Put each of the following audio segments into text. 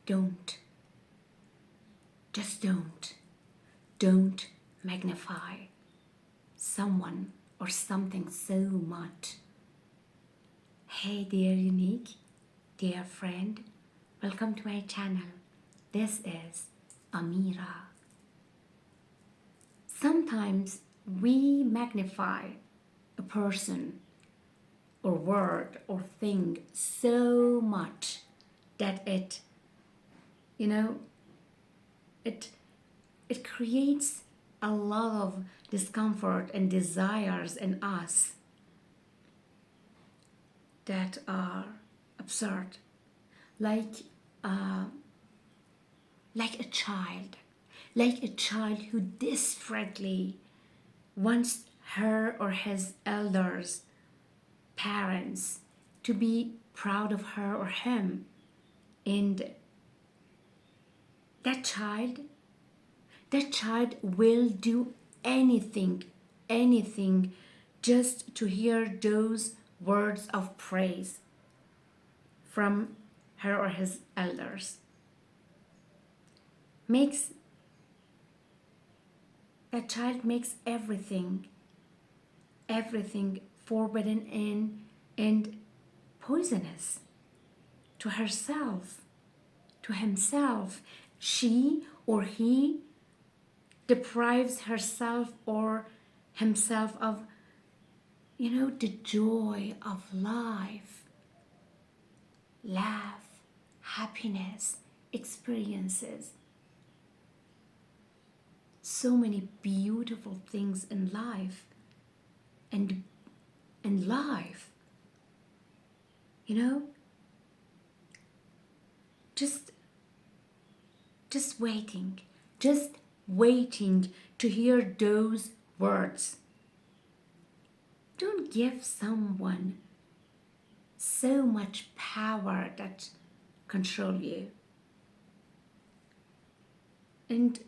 don't. Just don't. Don't magnify someone or something so much. Hey dear unique, dear friend, welcome to my channel. This is Amira. Sometimes we magnify a person or word or thing so much that it creates a lot of discomfort and desires in us that are absurd, like a child who desperately wants her or his elders, parents, to be proud of her or him, and that child will do anything just to hear those words of praise from her or his elders. That child makes everything forbidden and poisonous to herself, to himself. She or he deprives herself or himself of, the joy of life, laugh, happiness, experiences. So many beautiful things in life and in life, just waiting to hear those words. Don't give someone so much power that control you. And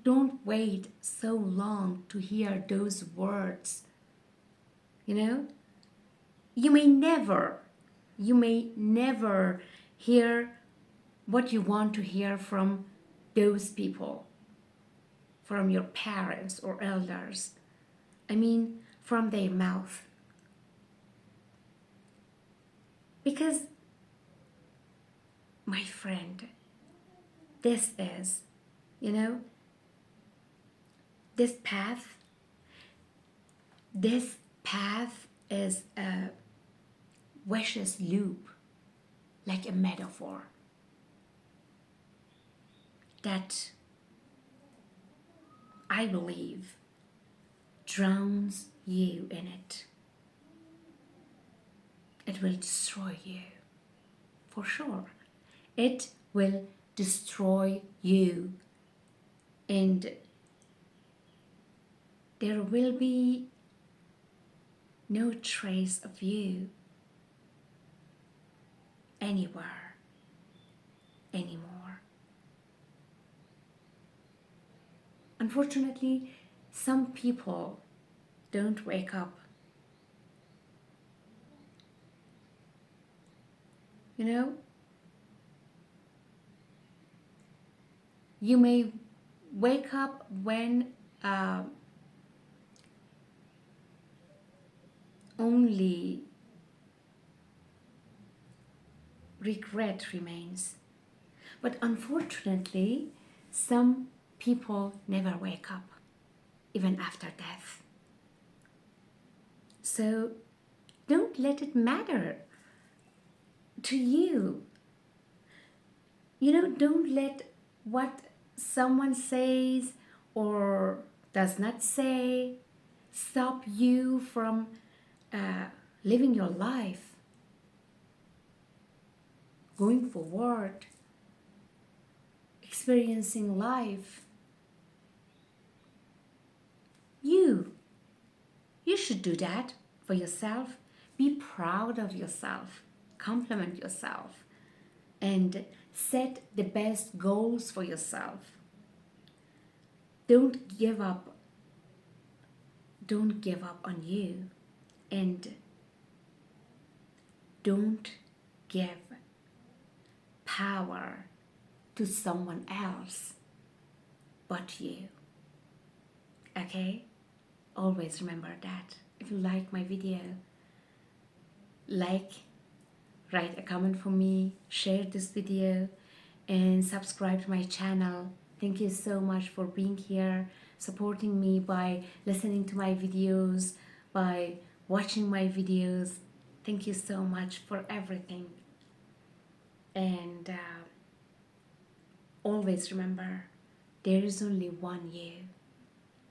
don't wait so long to hear those words. You may never hear what you want to hear from those people, from your parents or elders. From their mouth. Because, my friend, this is, this path is a vicious loop, like a metaphor that I believe drowns you in it. It will destroy you, for sure. It will destroy you, and there will be no trace of you anywhere anymore. Unfortunately, some people don't wake up. You may wake up when only regret remains. But unfortunately, some people never wake up, even after death. So don't let it matter to you. Don't let what someone says or does not say stop you from living your life, going forward, experiencing life. You should do that for yourself. Be proud of yourself, compliment yourself, and set the best goals for yourself. Don't give up on you, and don't give power to someone else but you. Okay? Always remember that. If you like my video, like, write a comment for me, share this video, and subscribe to my channel. Thank you so much for being here, supporting me by listening to my videos, by watching my videos. Thank you so much for everything. And always remember, there is only one you.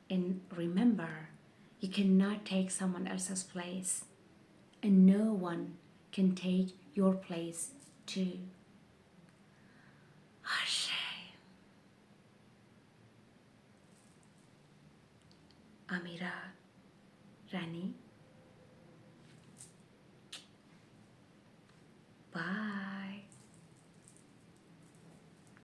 And remember, you cannot take someone else's place, and no one can take your place too. Ashe. Amira Rani. Bye.